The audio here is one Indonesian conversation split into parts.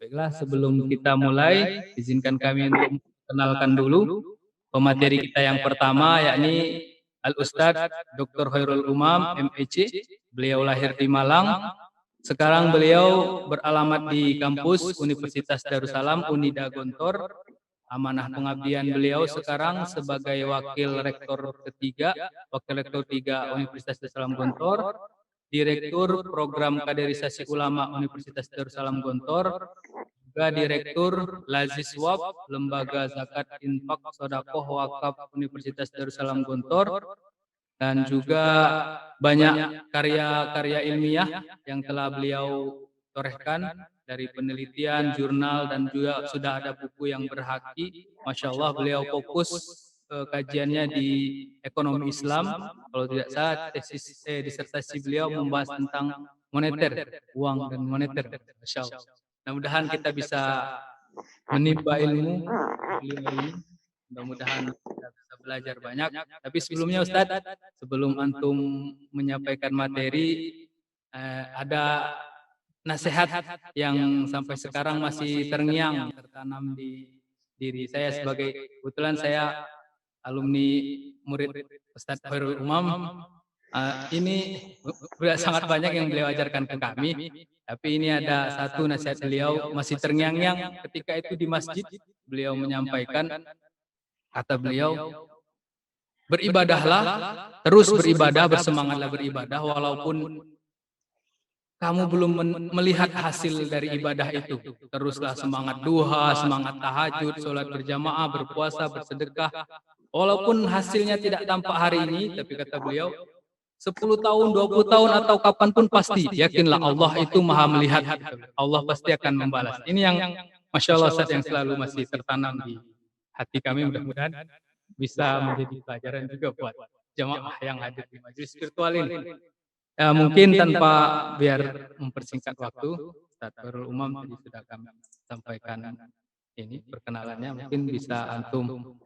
Baiklah, sebelum kita mulai, izinkan kami untuk mengenalkan dulu pemateri kita yang pertama, yakni Al-Ustadz Dr. Khairul Umam, MEC. Beliau lahir di Malang. Sekarang beliau beralamat di kampus Universitas Darussalam, Unida Gontor. Amanah pengabdian beliau sekarang sebagai Wakil Rektor ketiga Universitas Darussalam Gontor, Direktur Program Kaderisasi Ulama Universitas Darussalam Gontor, juga Direktur Laziswab Lembaga Zakat Infak Sodakoh Wakaf Universitas Darussalam Gontor, dan juga banyak karya-karya ilmiah yang telah beliau torehkan dari penelitian, jurnal, dan juga sudah ada buku yang berhaki. Masya Allah, beliau fokus kajiannya di ekonomi Islam. Kalau tidak salah, disertasi beliau membahas tentang moneter, uang dan moneter. Masya Allah. Mudah-mudahan kita bisa menimba ilmu beliau ini. Mudah-mudahan kita bisa belajar banyak. Tapi sebelumnya Ustadz, sebelum antum menyampaikan materi, ada nasihat yang sampai sekarang masih terngiang, tertanam di diri saya sebagai, kebetulan saya alumni murid Ustadz Khairul Umam. Ini sangat banyak yang beliau ajarkan ke kami, tapi ini ada satu nasihat beliau masih terngiang-ngiang ketika itu di masjid. Beliau menyampaikan, kata beliau, beribadahlah, terus beribadah, bersemangatlah beribadah, walaupun kamu belum melihat hasil dari ibadah itu. Teruslah semangat duha, semangat tahajud, sholat berjamaah, berpuasa, bersedekah. Walaupun hasilnya tidak tampak hari ini, tapi kata beliau, 10 tahun, 20 tahun, atau kapanpun pasti, yakinlah Allah itu maha melihat. Allah pasti akan membalas. Ini yang Masya Allah Ustaz, yang selalu masih tertanam di hati kami. Mudah-mudahan bisa menjadi pelajaran juga buat jamaah yang hadir di majelis virtual ini. Mungkin tanpa biar mempersingkat waktu, Ustadz Khairul Umam tadi sudah kami sampaikan ini perkenalannya. Mungkin bisa antum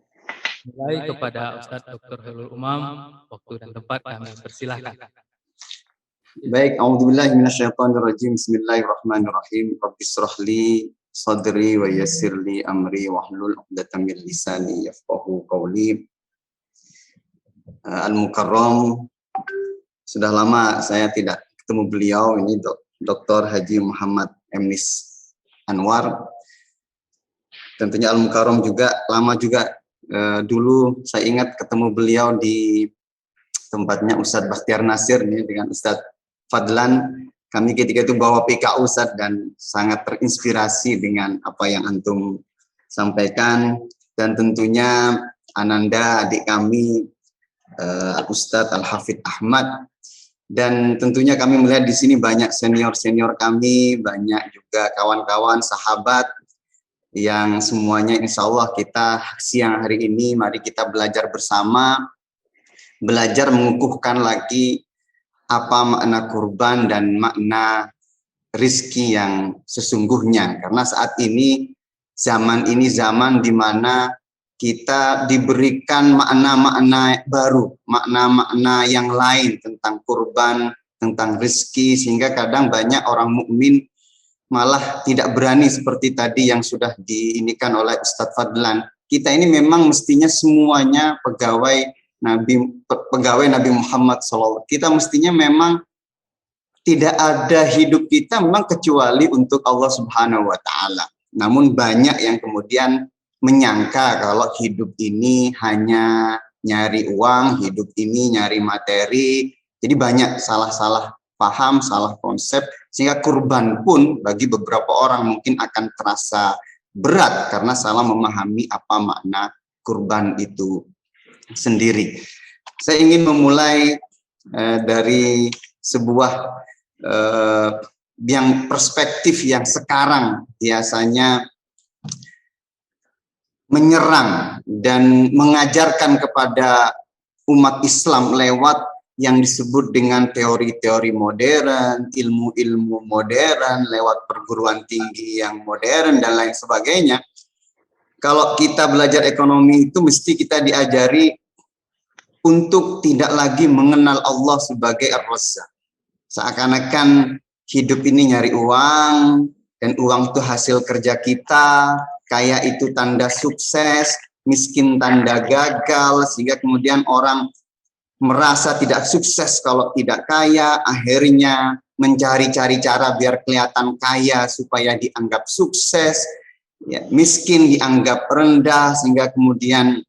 mulai kepada Ustadz Dr. Khairul Umam. Waktu dan tempat kami persilahkan. Baik, a'udzubillahi minasyaitonirrajim. Bismillahirrahmanirrahim. Rabbishrah li sadri wa yassir li amri wahlul 'uqdatam min lisani yafqahu qawli. Al-Mukarram, sudah lama saya tidak ketemu beliau, ini Dr. Haji Muhammad Emnis Anwar. Tentunya Al-Mukarram juga lama juga. Dulu saya ingat ketemu beliau di tempatnya Ustadz Bakhtiar Nasir nih, dengan Ustadz Fadlan. Kami ketika itu bawa PKU Ustadz, dan sangat terinspirasi dengan apa yang antum sampaikan. Dan tentunya Ananda, adik kami, Ustadz Al-Hafidh Ahmad. Dan tentunya kami melihat di sini banyak senior-senior kami, banyak juga kawan-kawan, sahabat, yang semuanya insya Allah kita siang hari ini, mari kita belajar bersama, belajar mengukuhkan lagi apa makna kurban dan makna rizki yang sesungguhnya. Karena saat ini, zaman ini zaman di mana kita diberikan makna-makna baru, makna-makna yang lain tentang kurban, tentang rezeki, sehingga kadang banyak orang mukmin malah tidak berani seperti tadi yang sudah diinikan oleh Ustadz Fadlan. Kita ini memang mestinya semuanya pegawai Nabi Muhammad SAW. Kita mestinya memang tidak ada hidup kita memang kecuali untuk Allah Subhanahu wa Ta'ala. Namun banyak yang kemudian menyangka kalau hidup ini hanya nyari uang, hidup ini nyari materi. Jadi banyak salah-salah paham, salah konsep, sehingga kurban pun bagi beberapa orang mungkin akan terasa berat karena salah memahami apa makna kurban itu sendiri. Saya ingin memulai dari sebuah yang perspektif yang sekarang biasanya menyerang dan mengajarkan kepada umat Islam lewat yang disebut dengan teori-teori modern, ilmu-ilmu modern, lewat perguruan tinggi yang modern dan lain sebagainya. Kalau kita belajar ekonomi itu mesti kita diajari untuk tidak lagi mengenal Allah sebagai Ar-Razzaq. Seakan-akan hidup ini nyari uang, dan uang itu hasil kerja kita, kaya itu tanda sukses, miskin tanda gagal, sehingga kemudian orang merasa tidak sukses kalau tidak kaya, akhirnya mencari-cari cara biar kelihatan kaya supaya dianggap sukses, ya, miskin dianggap rendah, sehingga kemudian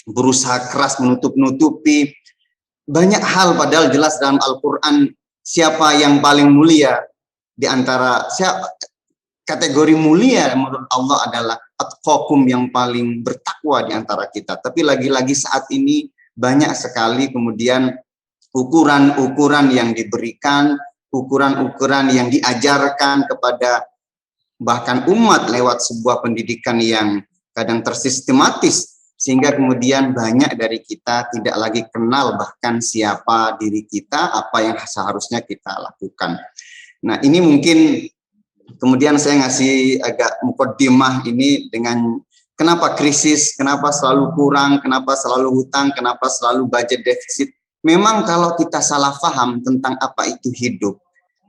berusaha keras menutup-nutupi. Banyak hal padahal jelas dalam Al-Quran siapa yang paling mulia di antara kategori mulia menurut Allah adalah atqakum, yang paling bertakwa di antara kita. Tapi lagi-lagi saat ini banyak sekali kemudian ukuran-ukuran yang diberikan, ukuran-ukuran yang diajarkan kepada bahkan umat lewat sebuah pendidikan yang kadang tersistematis, sehingga kemudian banyak dari kita tidak lagi kenal bahkan siapa diri kita, apa yang seharusnya kita lakukan. Nah, ini mungkin kemudian saya ngasih agak mukaddimah ini dengan kenapa krisis, kenapa selalu kurang, kenapa selalu hutang, kenapa selalu budget defisit. Memang kalau kita salah paham tentang apa itu hidup,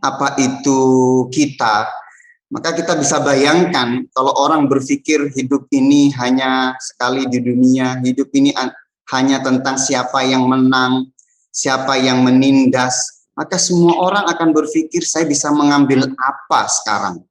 apa itu kita, maka kita bisa bayangkan kalau orang berpikir hidup ini hanya sekali di dunia, hidup ini hanya tentang siapa yang menang, siapa yang menindas, maka semua orang akan berpikir saya bisa mengambil apa sekarang.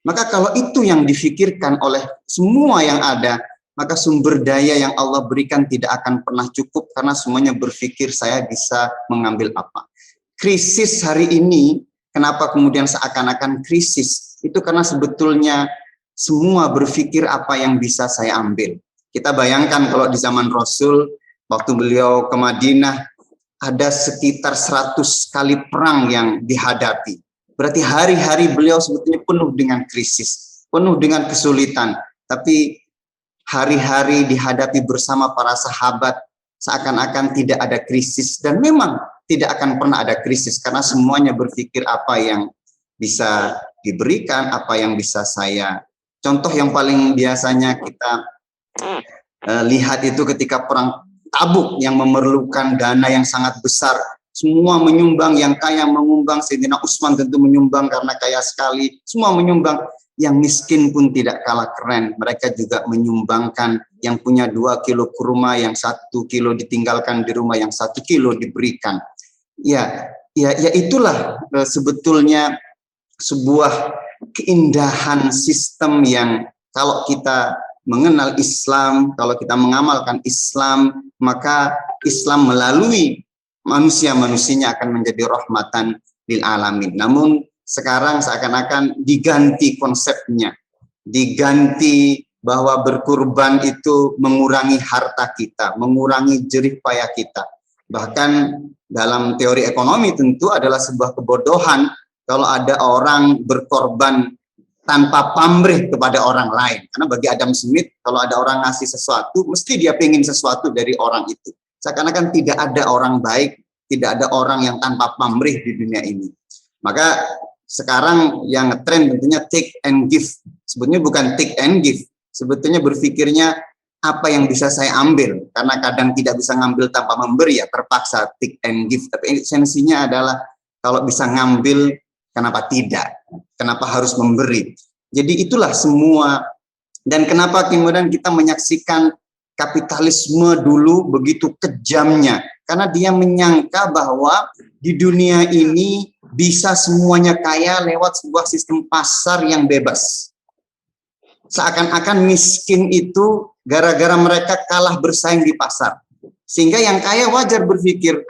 Maka kalau itu yang difikirkan oleh semua yang ada, maka sumber daya yang Allah berikan tidak akan pernah cukup, karena semuanya berpikir saya bisa mengambil apa. Krisis hari ini, kenapa kemudian seakan-akan krisis? Itu karena sebetulnya semua berpikir apa yang bisa saya ambil. Kita bayangkan kalau di zaman Rasul, waktu beliau ke Madinah, ada sekitar 100 kali perang yang dihadapi. Berarti hari-hari beliau sebetulnya penuh dengan krisis, penuh dengan kesulitan. Tapi hari-hari dihadapi bersama para sahabat, seakan-akan tidak ada krisis. Dan memang tidak akan pernah ada krisis, karena semuanya berpikir apa yang bisa diberikan, apa yang bisa saya. Contoh yang paling biasanya kita lihat itu ketika perang Tabuk yang memerlukan dana yang sangat besar. Semua menyumbang, yang kaya menyumbang, Sayyidina Utsman tentu menyumbang karena kaya sekali. Semua menyumbang, yang miskin pun tidak kalah keren. Mereka juga menyumbangkan, yang punya 2 kilo kurma, yang 1 kilo ditinggalkan di rumah, yang 1 kilo diberikan. Ya itulah sebetulnya sebuah keindahan sistem yang kalau kita mengenal Islam, kalau kita mengamalkan Islam, maka Islam melalui manusia-manusianya akan menjadi rahmatan lil alamin. Namun sekarang seakan-akan diganti konsepnya, diganti bahwa berkurban itu mengurangi harta kita, mengurangi jerih payah kita. Bahkan dalam teori ekonomi tentu adalah sebuah kebodohan kalau ada orang berkorban tanpa pamrih kepada orang lain. Karena bagi Adam Smith, kalau ada orang ngasih sesuatu, mesti dia pengen sesuatu dari orang itu. Seakan-akan tidak ada orang baik, tidak ada orang yang tanpa pamrih di dunia ini. Maka sekarang yang ngetren tentunya take and give. Sebetulnya bukan take and give. Sebetulnya berpikirnya apa yang bisa saya ambil. Karena kadang tidak bisa ngambil tanpa memberi, ya terpaksa take and give. Tapi esensinya adalah kalau bisa ngambil, kenapa tidak? Kenapa harus memberi? Jadi itulah semua. Dan kenapa kemudian kita menyaksikan kapitalisme dulu begitu kejamnya? Karena dia menyangka bahwa di dunia ini bisa semuanya kaya lewat sebuah sistem pasar yang bebas. Seakan-akan miskin itu gara-gara mereka kalah bersaing di pasar. Sehingga yang kaya wajar berpikir,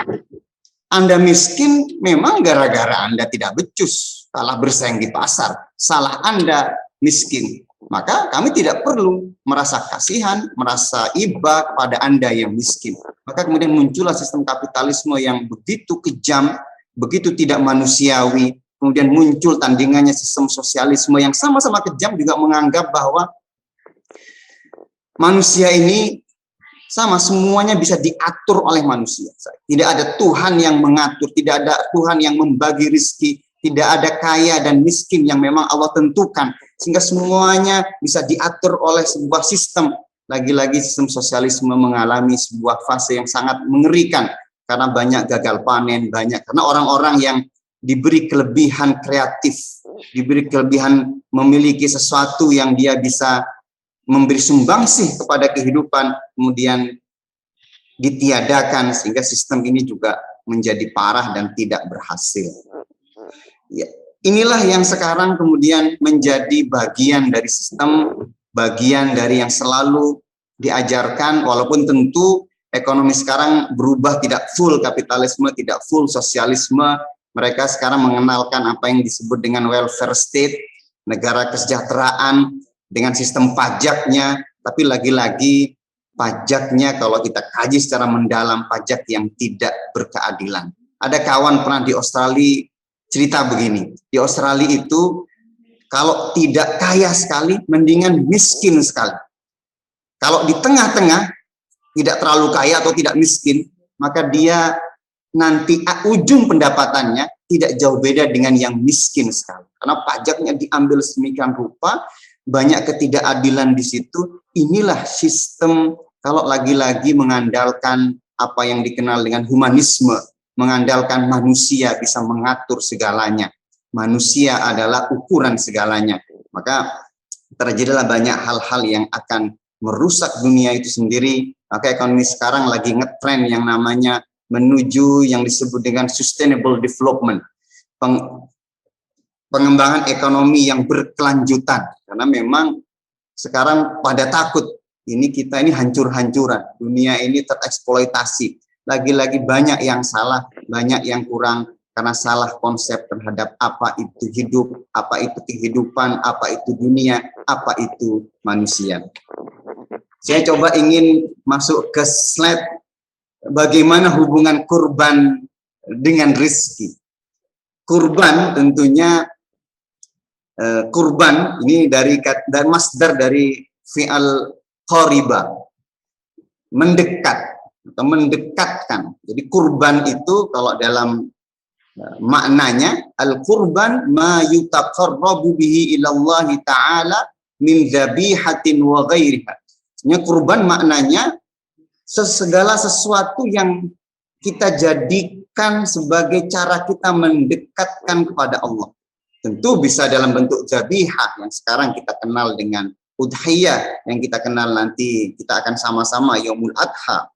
Anda miskin memang gara-gara Anda tidak becus, kalah bersaing di pasar. Salah Anda miskin. Maka kami tidak perlu merasa kasihan, merasa iba pada Anda yang miskin. Maka kemudian muncullah sistem kapitalisme yang begitu kejam, begitu tidak manusiawi. Kemudian muncul tandingannya sistem sosialisme yang sama-sama kejam, juga menganggap bahwa manusia ini sama, semuanya bisa diatur oleh manusia. Tidak ada Tuhan yang mengatur, tidak ada Tuhan yang membagi rezeki, tidak ada kaya dan miskin yang memang Allah tentukan. Sehingga semuanya bisa diatur oleh sebuah sistem. Lagi-lagi sistem sosialisme mengalami sebuah fase yang sangat mengerikan. Karena banyak gagal panen, banyak. Karena orang-orang yang diberi kelebihan kreatif, diberi kelebihan memiliki sesuatu yang dia bisa memberi sumbangsih kepada kehidupan, kemudian ditiadakan sehingga sistem ini juga menjadi parah dan tidak berhasil. Ya, inilah yang sekarang kemudian menjadi bagian dari sistem, bagian dari yang selalu diajarkan, walaupun tentu ekonomi sekarang berubah, tidak full kapitalisme, tidak full sosialisme. Mereka sekarang mengenalkan apa yang disebut dengan welfare state, negara kesejahteraan dengan sistem pajaknya, tapi lagi-lagi pajaknya kalau kita kaji secara mendalam, pajak yang tidak berkeadilan. Ada kawan pernah di Australia cerita begini, di Australia itu kalau tidak kaya sekali, mendingan miskin sekali. Kalau di tengah-tengah, tidak terlalu kaya atau tidak miskin, maka dia nanti ujung pendapatannya tidak jauh beda dengan yang miskin sekali. Karena pajaknya diambil sedemikian rupa, banyak ketidakadilan di situ. Inilah sistem kalau lagi-lagi mengandalkan apa yang dikenal dengan humanisme, mengandalkan manusia bisa mengatur segalanya. Manusia adalah ukuran segalanya. Maka terjadilah banyak hal-hal yang akan merusak dunia itu sendiri. Maka ekonomi sekarang lagi ngetren yang namanya menuju yang disebut dengan sustainable development, pengembangan ekonomi yang berkelanjutan. Karena memang sekarang pada takut ini kita ini hancur-hancuran, dunia ini tereksploitasi. Lagi-lagi banyak yang salah, banyak yang kurang karena salah konsep terhadap apa itu hidup, apa itu kehidupan, apa itu dunia, apa itu manusia. Saya coba ingin masuk ke slide bagaimana hubungan kurban dengan rizki. Kurban tentunya kurban ini dari masdar dari fi'al qariba, mendekat atau mendekatkan. Jadi kurban itu kalau dalam maknanya al-kurban ma yutaqarrabu bihi ilallahi ta'ala min dzabihatin wa ghairiha. Sebenarnya kurban maknanya segala sesuatu yang kita jadikan sebagai cara kita mendekatkan kepada Allah. Tentu bisa dalam bentuk dzabihah yang sekarang kita kenal dengan udhiyah, yang kita kenal nanti kita akan sama-sama Yaumul Adha.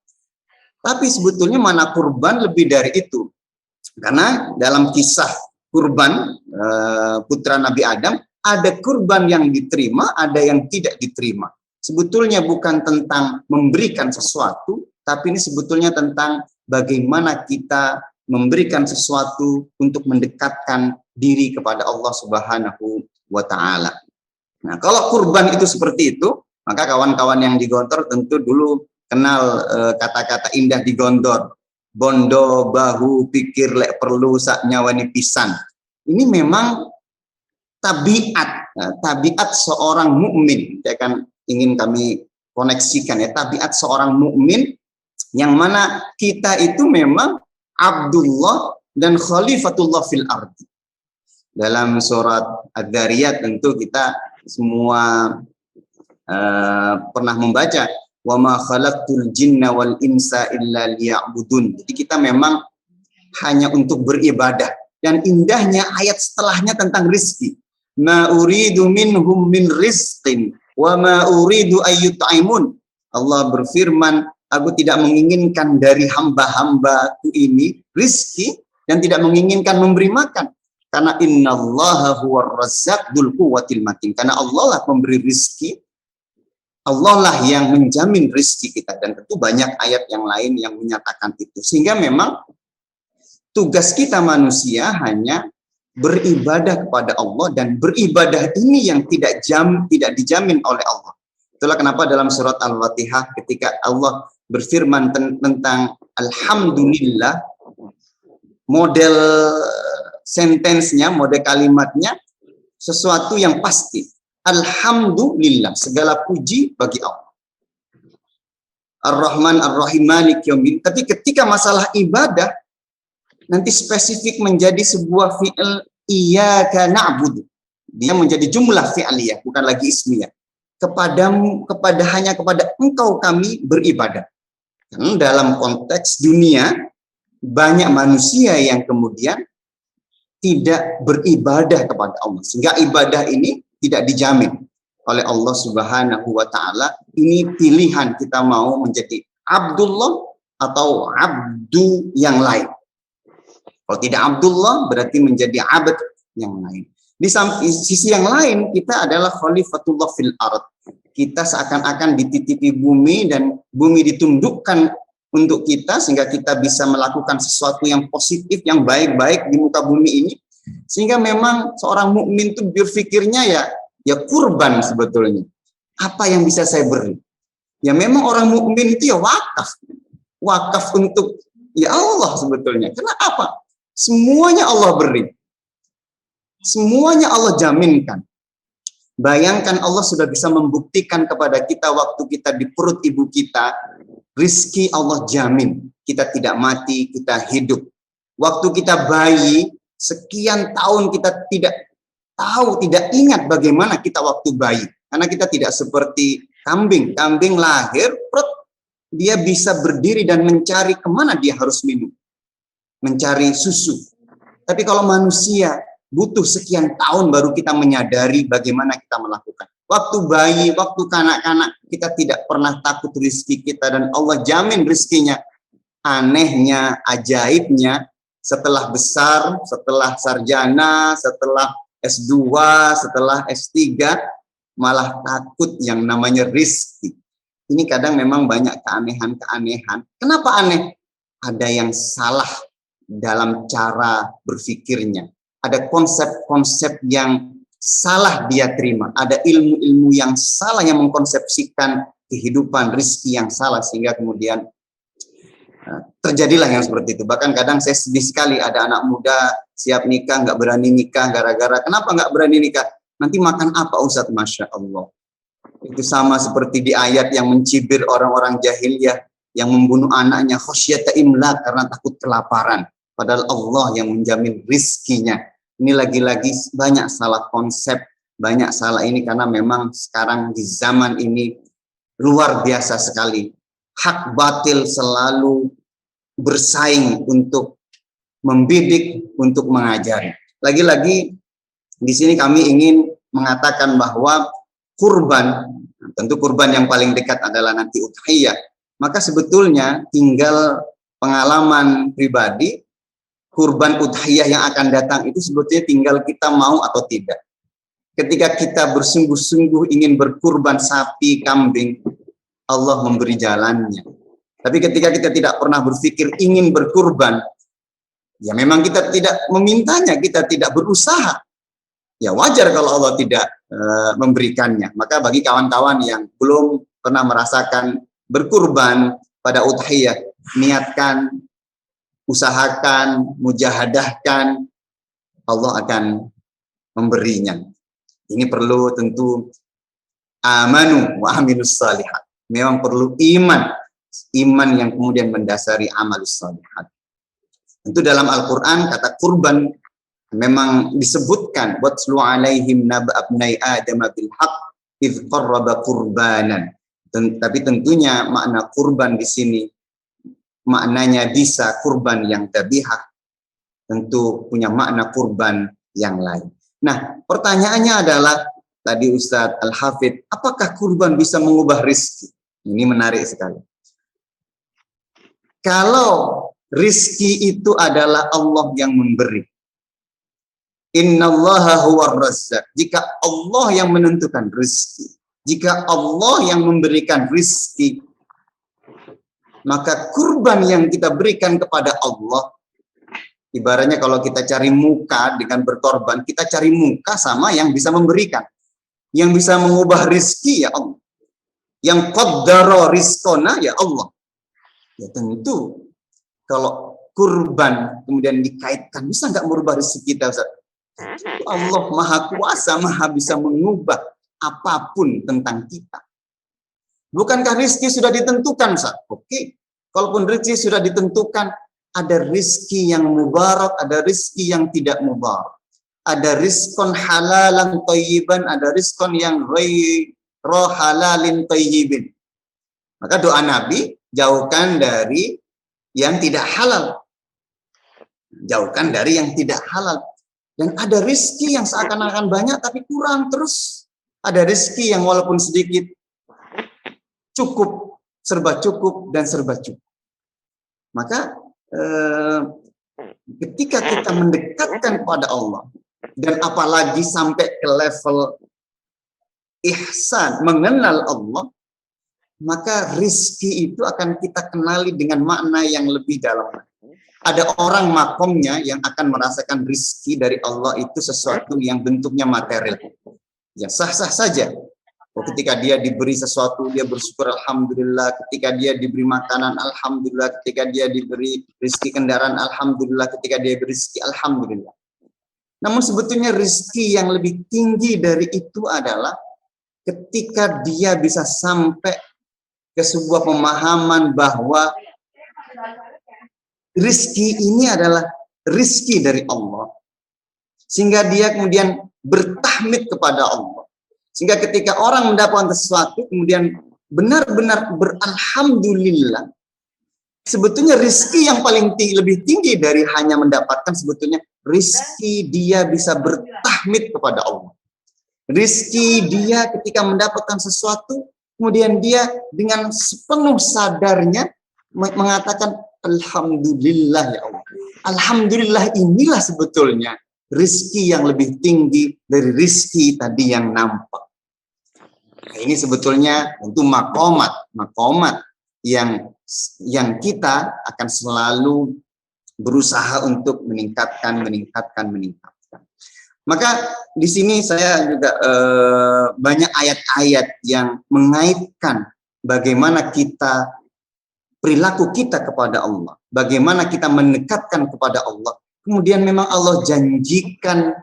Tapi sebetulnya mana kurban lebih dari itu. Karena dalam kisah kurban putra Nabi Adam, ada kurban yang diterima, ada yang tidak diterima. Sebetulnya bukan tentang memberikan sesuatu, tapi ini sebetulnya tentang bagaimana kita memberikan sesuatu untuk mendekatkan diri kepada Allah Subhanahu wa Ta'ala. Nah, kalau kurban itu seperti itu, maka kawan-kawan yang di Gontor tentu dulu kenal kata-kata indah di Gontor. Bondo bahu pikir lek perlu sak nyawani pisan. Ini memang tabiat seorang mukmin. Saya akan ingin kami koneksikan ya, tabiat seorang mukmin yang mana kita itu memang Abdullah dan Khalifatullah fil ardi. Dalam surat Ad-Dzariyat tentu kita semua pernah membaca wa ma khalaqtul jinna wal insa illa liya'budun. Jadi kita memang hanya untuk beribadah. Dan indahnya ayat setelahnya tentang rizki. Ma uridu minhum min rizqin wa ma uridu ayyut'imun. Allah berfirman, aku tidak menginginkan dari hamba-hambaku ini rizki dan tidak menginginkan memberi makan. Karena innallaha huwar razzaq dzul quwwatil matin. Karena Allah lah pemberi rizki, Allah lah yang menjamin rizki kita. Dan tentu banyak ayat yang lain yang menyatakan itu. Sehingga memang tugas kita manusia hanya beribadah kepada Allah, dan beribadah ini yang tidak dijamin oleh Allah. Itulah kenapa dalam surat Al-Fatihah ketika Allah berfirman tentang Alhamdulillah, model sentensinya, model kalimatnya sesuatu yang pasti. Alhamdulillah, segala puji bagi Allah. Ar-Rahman Ar-Rahim Malik Yaumiddin. Tapi ketika masalah ibadah nanti spesifik menjadi sebuah fi'il iyyaka na'budu. Dia menjadi jumlah fi'liyah, bukan lagi ismiyah. Hanya kepada engkau kami beribadah. Karena dalam konteks dunia banyak manusia yang kemudian tidak beribadah kepada Allah. Sehingga ibadah ini tidak dijamin oleh Allah Subhanahu wa taala. Ini pilihan kita mau menjadi Abdullah atau abdu yang lain. Kalau tidak Abdullah berarti menjadi abd yang lain. Di sisi yang lain kita adalah khalifatullah fil ard. Kita seakan-akan dititipi bumi dan bumi ditundukkan untuk kita sehingga kita bisa melakukan sesuatu yang positif, yang baik-baik di muka bumi ini. Sehingga memang seorang mukmin itu berpikirnya ya kurban sebetulnya. Apa yang bisa saya beri? Ya memang orang mukmin itu ya wakaf. Wakaf untuk ya Allah sebetulnya. Kenapa? Semuanya Allah beri. Semuanya Allah jaminkan. Bayangkan Allah sudah bisa membuktikan kepada kita waktu kita di perut ibu kita, rizki Allah jamin. Kita tidak mati, kita hidup. Waktu kita bayi, sekian tahun kita tidak tahu, tidak ingat bagaimana kita waktu bayi. Karena kita tidak seperti kambing. Kambing lahir, dia bisa berdiri dan mencari kemana dia harus minum. Mencari susu. Tapi kalau manusia butuh sekian tahun baru kita menyadari bagaimana kita melakukan. Waktu bayi, waktu kanak-kanak, kita tidak pernah takut rezeki kita dan Allah jamin rezekinya. Anehnya, ajaibnya, setelah besar, setelah sarjana, setelah S2, setelah S3, malah takut yang namanya rezeki. Ini kadang memang banyak keanehan-keanehan. Kenapa aneh? Ada yang salah dalam cara berpikirnya. Ada konsep-konsep yang salah dia terima. Ada ilmu-ilmu yang salah yang mengkonsepsikan kehidupan, rezeki yang salah. Sehingga kemudian terjadilah yang seperti itu. Bahkan kadang saya sedih sekali ada anak muda siap nikah, nggak berani nikah. Gara-gara, kenapa nggak berani nikah? Nanti makan apa Ustadz? Masya Allah. Itu sama seperti di ayat yang mencibir orang-orang jahiliyah yang membunuh anaknya khasyata imlak karena takut kelaparan. Padahal Allah yang menjamin rizkinya. Ini lagi-lagi banyak salah konsep, banyak salah ini karena memang sekarang di zaman ini luar biasa sekali. Hak batil selalu bersaing untuk membidik, untuk mengajari. Lagi-lagi di sini kami ingin mengatakan bahwa kurban, tentu kurban yang paling dekat adalah nanti udhiyah. Maka sebetulnya tinggal pengalaman pribadi, kurban udhiyah yang akan datang itu sebetulnya tinggal kita mau atau tidak. Ketika kita bersungguh-sungguh ingin berkurban sapi, kambing, Allah memberi jalannya. Tapi ketika kita tidak pernah berpikir ingin berkurban, ya memang kita tidak memintanya, kita tidak berusaha. Ya wajar kalau Allah tidak memberikannya. Maka bagi kawan-kawan yang belum pernah merasakan berkurban pada udhiyah, niatkan, usahakan, mujahadahkan, Allah akan memberinya. Ini perlu tentu amanu wa amilus salihat. Memang perlu iman yang kemudian mendasari amalus salihat. Tentu dalam Al-Quran kata kurban memang disebutkan watlu alaihim naba abnai adam bil haq idz qarraba qurbanan. Tapi tentunya makna kurban di sini maknanya bisa kurban yang dzabihah, tentu punya makna kurban yang lain. Nah, pertanyaannya adalah tadi Ustadz Al-Hafidh, apakah kurban bisa mengubah rizki? Ini menarik sekali. Kalau rizki itu adalah Allah yang memberi, innallaha huwar razzaq. Jika Allah yang menentukan rizki, jika Allah yang memberikan rizki, maka kurban yang kita berikan kepada Allah, ibaratnya kalau kita cari muka dengan berkorban, kita cari muka sama yang bisa memberikan. Yang bisa mengubah rizki ya Allah. Yang qaddara rizqona ya Allah. Ya tentu, kalau kurban kemudian dikaitkan, bisa nggak merubah rezeki kita, Ustaz? Allah Maha Kuasa, Maha bisa mengubah apapun tentang kita. Bukankah rezeki sudah ditentukan, Ustaz? Oke. Kalaupun rezeki sudah ditentukan, ada rezeki yang mubarak, ada rezeki yang tidak mubarak. Ada rizqon halalan thayyiban, ada rizqon yang ghairu halalin thayyibin. Maka doa Nabi, jauhkan dari yang tidak halal. Jauhkan dari yang tidak halal. Dan ada rizki yang seakan-akan banyak tapi kurang terus. Ada rizki yang walaupun sedikit cukup, serba cukup dan serba cukup. Maka ketika kita mendekatkan kepada Allah dan apalagi sampai ke level ihsan, mengenal Allah, maka rizki itu akan kita kenali dengan makna yang lebih dalam. Ada orang makomnya yang akan merasakan rizki dari Allah itu sesuatu yang bentuknya material. Ya sah-sah saja. Ketika dia diberi sesuatu, dia bersyukur alhamdulillah. Ketika dia diberi makanan, alhamdulillah. Ketika dia diberi rizki kendaraan, alhamdulillah. Ketika dia diberi rizki, alhamdulillah. Namun sebetulnya rizki yang lebih tinggi dari itu adalah ketika dia bisa sampai ke sebuah pemahaman bahwa rizki ini adalah rizki dari Allah. Sehingga dia kemudian bertahmid kepada Allah. Sehingga ketika orang mendapatkan sesuatu, kemudian benar-benar beralhamdulillah. Sebetulnya rizki yang paling lebih tinggi dari hanya mendapatkan, sebetulnya rizki dia bisa bertahmid kepada Allah. Rizki dia ketika mendapatkan sesuatu, kemudian dia dengan sepenuh sadarnya mengatakan alhamdulillah ya Allah. Alhamdulillah inilah sebetulnya rizki yang lebih tinggi dari rizki tadi yang nampak. Nah, ini sebetulnya untuk makomat yang kita akan selalu berusaha untuk meningkatkan. Maka di sini saya juga banyak ayat-ayat yang mengaitkan bagaimana perilaku kita kepada Allah, bagaimana kita mendekatkan kepada Allah. Kemudian memang Allah janjikan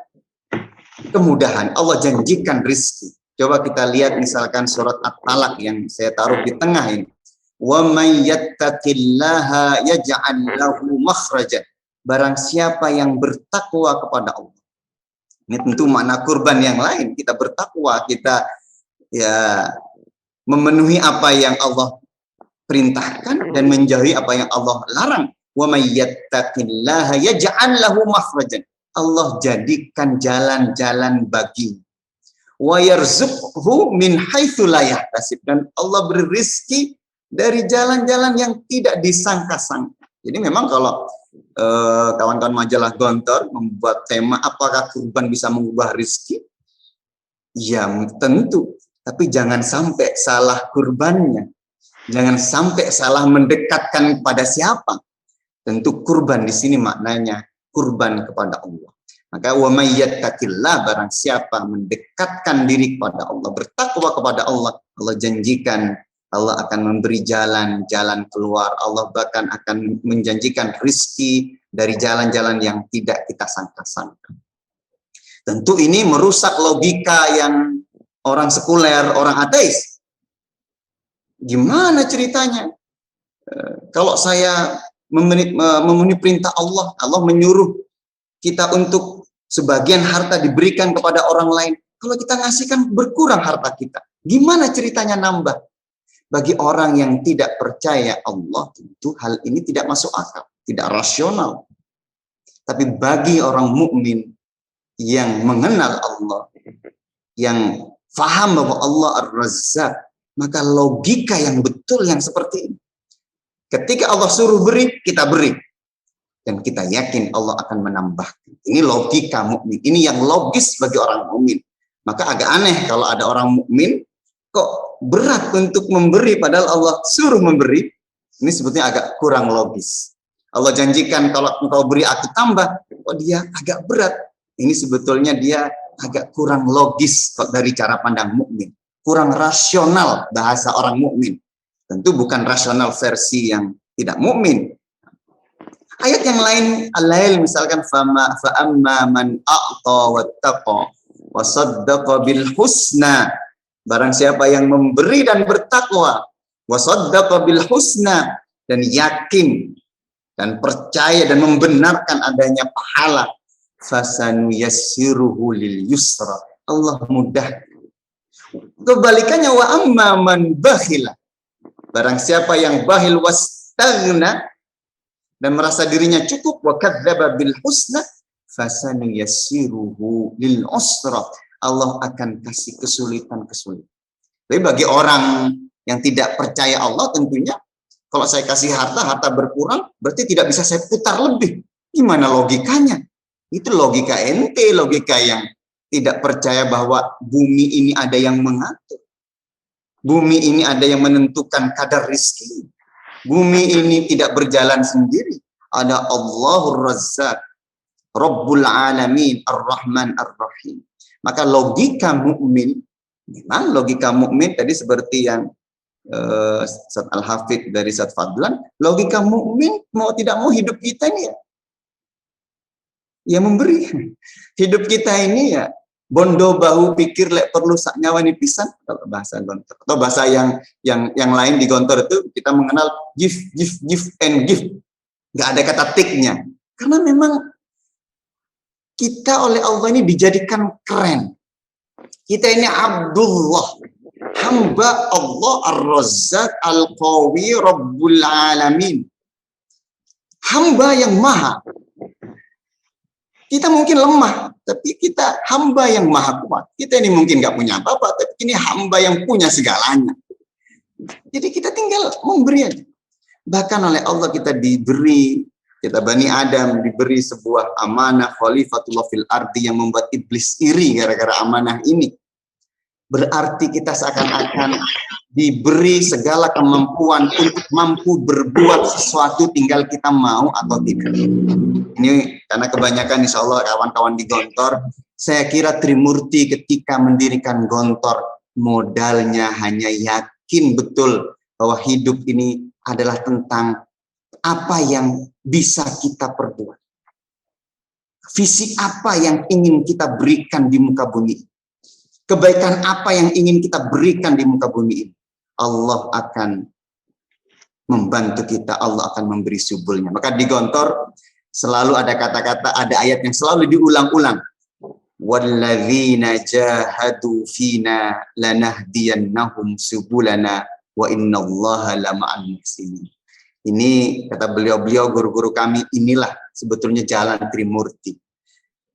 kemudahan, Allah janjikan rizki. Coba kita lihat misalkan surat At-Talaq yang saya taruh di tengah ini. Wa may yattaqillaha yaj'al lahu makhraja. Barang siapa yang bertakwa kepada Allah. Ini tentu makna kurban yang lain. Kita bertakwa, kita ya memenuhi apa yang Allah perintahkan dan menjauhi apa yang Allah larang. Wa may yattaqillaha yaj'al lahu makhrajan. Allah jadikan jalan-jalan bagi. Wa yarzuqhu min haitsu la yahtasib. Dan Allah beri rezeki dari jalan-jalan yang tidak disangka-sangka. Jadi memang kalau kawan-kawan majalah Gontor membuat tema apakah kurban bisa mengubah rezeki? Ya tentu, tapi jangan sampai salah kurbannya. Jangan sampai salah mendekatkan kepada siapa. Tentu kurban di sini maknanya kurban kepada Allah. Maka wa may yattaqillah, barang siapa mendekatkan diri kepada Allah, bertakwa kepada Allah, Allah janjikan Allah akan memberi jalan-jalan keluar. Allah bahkan akan menjanjikan rizki dari jalan-jalan yang tidak kita sangka-sangka. Tentu ini merusak logika yang orang sekuler, orang ateis. Gimana ceritanya? Kalau saya memenuhi perintah Allah, Allah menyuruh kita untuk sebagian harta diberikan kepada orang lain. Kalau kita ngasihkan berkurang harta kita. Gimana ceritanya nambah? Bagi orang yang tidak percaya Allah, tentu hal ini tidak masuk akal, tidak rasional. Tapi bagi orang mukmin yang mengenal Allah, yang faham bahwa Allah Ar-Razzaq, maka logika yang betul yang seperti ini. Ketika Allah suruh beri, kita beri. Dan kita yakin Allah akan menambahkan. Ini logika mukmin. Ini yang logis bagi orang mukmin. Maka agak aneh kalau ada orang mukmin kok berat untuk memberi padahal Allah suruh memberi. Ini sebetulnya agak kurang logis. Allah janjikan kalau engkau beri aku tambah, kok dia agak berat. Ini sebetulnya dia agak kurang logis dari cara pandang mukmin. Kurang rasional bahasa orang mukmin. Tentu bukan rasional versi yang tidak mukmin. Ayat yang lain, al-lail misalkan fa'amma man a'ta wattaqa wa saddaqa bil husna. Barang siapa yang memberi dan bertakwa, wa saddaqa bil husna, dan yakin dan percaya dan membenarkan adanya pahala, fasanuyassiruhu lil yusra. Allah mudah. Kebalikannya wa amma man bakhila. Barang siapa yang bakhil wastaghna dan merasa dirinya cukup, wa kadzdzaba bil husna, fasanuyassiruhu lil usra. Allah akan kasih kesulitan-kesulitan. Tapi bagi orang yang tidak percaya Allah, tentunya kalau saya kasih harta berkurang, berarti tidak bisa saya putar lebih. Gimana logikanya? Itu logika ente, logika yang tidak percaya bahwa bumi ini ada yang mengatur. Bumi ini ada yang menentukan kadar rizki. Bumi ini tidak berjalan sendiri. Ada Allahur Razzaq, Rabbul Alamin, Ar-Rahman, Ar-Rahim. Maka logika mukmin, memang logika mukmin tadi seperti yang Ustaz Al-Hafidh dari Ustaz Fadlan, logika mukmin mau tidak mau hidup kita ini ya memberi. Hidup kita ini ya bondo bahu pikir lek perlu sak nyawa ni pisan, kalau bahasa gontor. Atau bahasa yang lain di gontor itu kita mengenal give and give. Nggak ada kata tiknya. Karena memang kita oleh Allah ini dijadikan keren. Kita ini Abdullah, hamba Allah Ar-Razzaq Al-Qawi Rabbul Alamin. Hamba yang maha. Kita mungkin lemah, tapi kita hamba yang maha kuat. Kita ini mungkin nggak punya apa-apa, tapi ini hamba yang punya segalanya. Jadi kita tinggal memberi aja. Bahkan oleh Allah kita diberi, kita Bani Adam diberi sebuah amanah khalifatullah fil ardi yang membuat iblis iri gara-gara amanah ini. Berarti kita seakan-akan diberi segala kemampuan untuk mampu berbuat sesuatu, tinggal kita mau atau tidak. Ini karena kebanyakan insya Allah kawan-kawan di Gontor, saya kira Trimurti ketika mendirikan Gontor modalnya hanya yakin betul bahwa hidup ini adalah tentang apa yang bisa kita perbuat. Visi apa yang ingin kita berikan di muka bumi. Kebaikan apa yang ingin kita berikan di muka bumi ini. Allah akan membantu kita, Allah akan memberi subulnya. Maka di Gontor selalu ada kata-kata, ada ayat yang selalu diulang-ulang. Walladzina jahadu fina lanahdiyannahum subulana wa innallaha lama'al muhsinin. Ini kata beliau-beliau guru-guru kami, inilah sebetulnya jalan Trimurti.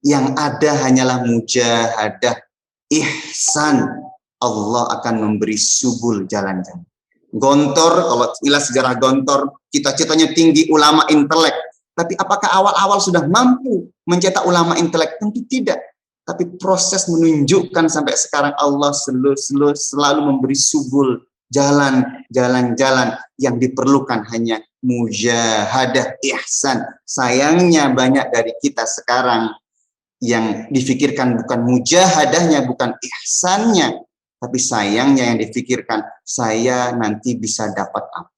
Yang ada hanyalah mujahadah, ihsan. Allah akan memberi subul jalan-jalan. Gontor, kalau istilah sejarah Gontor, cita-citanya tinggi, ulama intelek. Tapi apakah awal-awal sudah mampu mencetak ulama intelek? Tentu tidak. Tapi proses menunjukkan sampai sekarang Allah selalu memberi subul, jalan-jalan yang diperlukan hanya mujahadah, ihsan. Sayangnya banyak dari kita sekarang yang difikirkan bukan mujahadahnya, bukan ihsannya, tapi sayangnya yang difikirkan, saya nanti bisa dapat apa?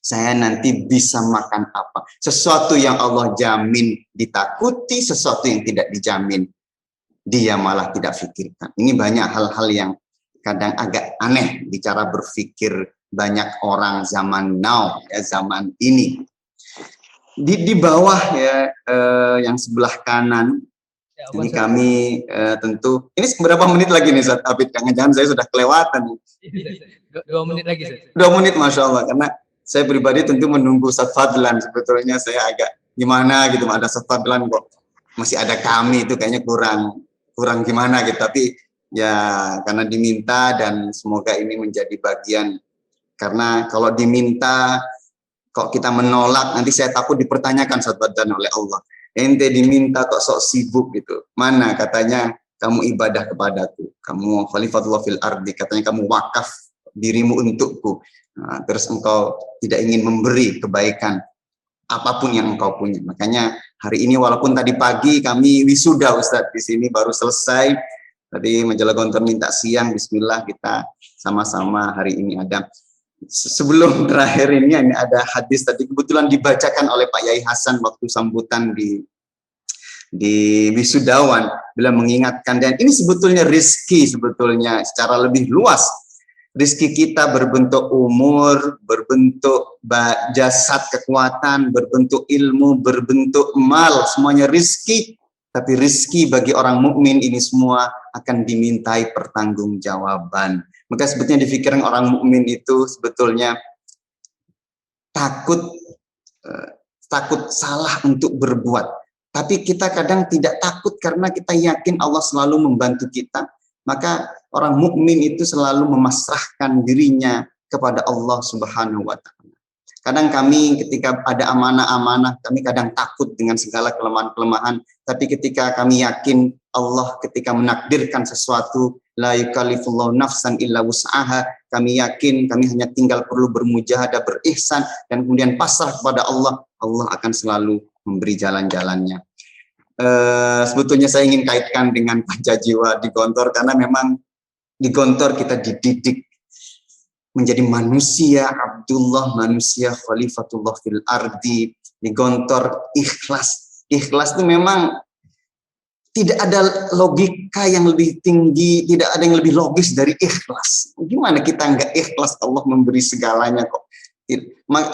Saya nanti bisa makan apa? Sesuatu yang Allah jamin ditakuti, sesuatu yang tidak dijamin dia malah tidak fikirkan. Ini banyak hal-hal yang kadang agak aneh di cara berpikir banyak orang zaman now, ya, zaman ini. Di bawah ya yang sebelah kanan ya, ini kami tentu ini berapa menit lagi nih Ustaz Abid, jangan saya sudah kelewatan. 2 menit lagi Ustaz. 2 menit Masya Allah, karena saya pribadi tentu menunggu Ustaz Fadlan. Sebetulnya saya agak gimana gitu, ada Ustaz Fadlan kok masih ada kami, itu kayaknya kurang gimana gitu. Tapi ya karena diminta dan semoga ini menjadi bagian, karena kalau diminta kok kita menolak, nanti saya takut dipertanyakan Ustaz Fadlan oleh Allah. Ente diminta kok sok sibuk gitu. Mana katanya kamu ibadah kepadaku, kamu khalifatullah fil ardi, katanya kamu wakaf dirimu untukku. Nah, terus engkau tidak ingin memberi kebaikan apapun yang engkau punya. Makanya hari ini walaupun tadi pagi kami wisuda Ustaz di sini baru selesai. Tadi majalah Gontor minta siang, bismillah kita sama-sama hari ini ada. Sebelum terakhir ini ada hadis tadi kebetulan dibacakan oleh Pak Yai Hasan waktu sambutan di wisudawan. Beliau mengingatkan, dan ini sebetulnya rizki sebetulnya secara lebih luas. Rizki kita berbentuk umur, berbentuk jasad kekuatan, berbentuk ilmu, berbentuk mal, semuanya rizki. Tapi rizki bagi orang mukmin ini semua akan dimintai pertanggungjawaban. Maka sebetulnya di pikiran orang mukmin itu sebetulnya takut salah untuk berbuat. Tapi kita kadang tidak takut karena kita yakin Allah selalu membantu kita. Maka orang mukmin itu selalu memasrahkan dirinya kepada Allah Subhanahu wa taala. Kadang kami ketika ada amanah-amanah, kami kadang takut dengan segala kelemahan-kelemahan, tapi ketika kami yakin Allah ketika menakdirkan sesuatu, la yukallifullahu nafsan illa wus'aha, kami yakin kami hanya tinggal perlu bermujahadah, berihsan, dan kemudian pasrah kepada Allah, Allah akan selalu memberi jalan-jalannya. Sebetulnya saya ingin kaitkan dengan Pancajiwa di Gontor, karena memang di Gontor kita dididik menjadi manusia Abdullah, manusia Khalifatullah fil ardi. Di Gontor ikhlas. Ikhlas itu memang tidak ada logika yang lebih tinggi, tidak ada yang lebih logis dari ikhlas. Gimana kita nggak ikhlas, Allah memberi segalanya kok.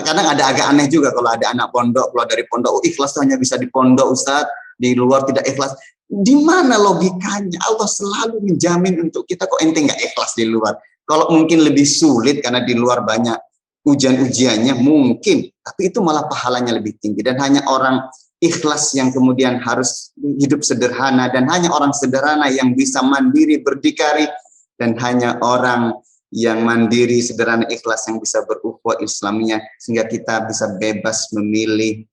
Kadang ada agak aneh juga kalau ada anak pondok keluar dari pondok, oh ikhlas itu hanya bisa di pondok Ustadz, di luar tidak ikhlas. Di mana logikanya? Allah selalu menjamin untuk kita, kok ente nggak ikhlas di luar. Kalau mungkin lebih sulit karena di luar banyak ujian-ujiannya mungkin, tapi itu malah pahalanya lebih tinggi. Dan hanya orang ikhlas yang kemudian harus hidup sederhana, dan hanya orang sederhana yang bisa mandiri berdikari, dan hanya orang yang mandiri sederhana ikhlas yang bisa berukhuwah Islamiyah, sehingga kita bisa bebas memilih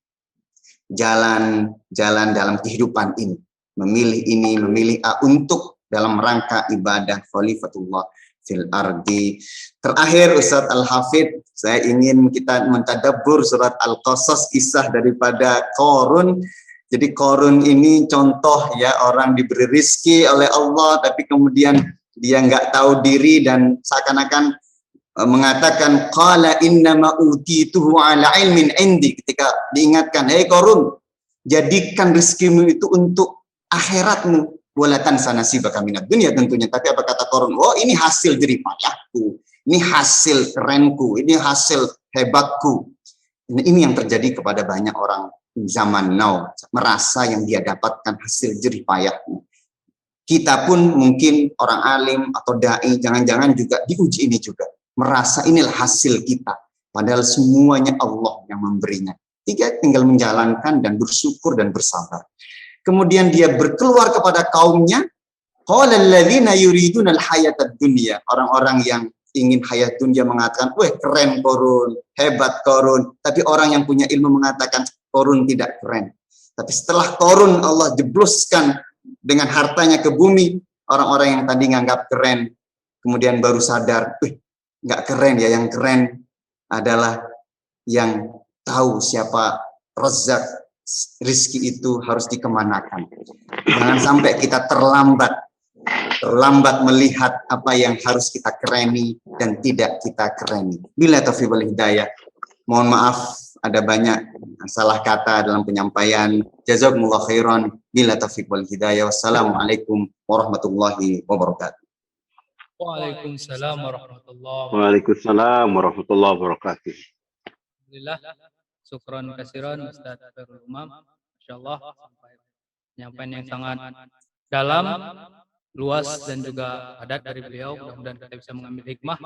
jalan-jalan dalam kehidupan ini, memilih ini, memilih A untuk dalam rangka ibadah Khalifatullah fil ardi. Terakhir Ustadz Al-Hafidh, saya ingin kita mentadabbur surat Al-Qasas, kisah daripada Qarun. Jadi Qarun ini contoh ya, orang diberi rizki oleh Allah tapi kemudian dia nggak tahu diri dan seakan-akan mengatakan qala innama utituhu ala ilmin indi. Ketika diingatkan, hei Qarun, jadikan rezekimu itu untuk akhiratmu, walatan sanasibaka minad dunya, tentunya. Tapi apa kata Qarun? Oh, ini hasil jerih payahku, ini hasil kerenku, ini hasil hebatku. Ini yang terjadi kepada banyak orang zaman now, merasa yang dia dapatkan hasil jerih payahnya. Kita pun mungkin orang alim atau dai, jangan-jangan juga diuji ini juga, merasa inilah hasil kita, padahal semuanya Allah yang memberinya. Tinggal menjalankan dan bersyukur dan bersabar. Kemudian dia berkeluar kepada kaumnya, qala alladzina yuriduna al-hayatad dunya, orang-orang yang ingin hayat dunia mengatakan, weh keren Qarun, hebat Qarun. Tapi orang yang punya ilmu mengatakan Qarun tidak keren. Tapi setelah Qarun Allah jebloskan dengan hartanya ke bumi, orang-orang yang tadi nganggap keren, kemudian baru sadar, nggak keren ya, yang keren adalah yang tahu siapa Razzaq, rizki itu harus dikemanakan. Jangan sampai kita terlambat melihat apa yang harus kita kereni dan tidak kita kereni. Bila taufiq wal hidayah. Mohon maaf ada banyak salah kata dalam penyampaian. Jazakumullah khairan. Bila taufiq wal hidayah. Wassalamualaikum warahmatullahi wabarakatuh. Waalaikumsalam warahmatullahi wabarakatuh. Waalaikumsalam warahmatullahi wabarakatuh. Alhamdulillah. Syukron kasiran Ustaz Khairul Umam. Masyaallah, penyampaian yang sangat dalam, luas dan juga padat dari beliau. Mudah-mudahan kita bisa mengambil hikmah,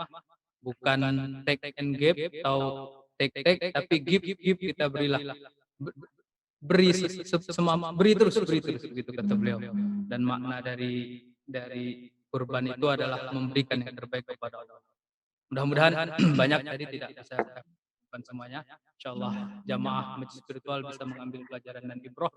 bukan take and give atau take tapi give kita berilah, beri beri terus begitu kata beliau. Dan makna dari kurban itu adalah memberikan yang terbaik kepada Allah. Mudah-mudahan banyak tadi tidak bisa bukan semuanya. Insyaallah jamaah masjid spiritual bisa mengambil pelajaran dan ibrah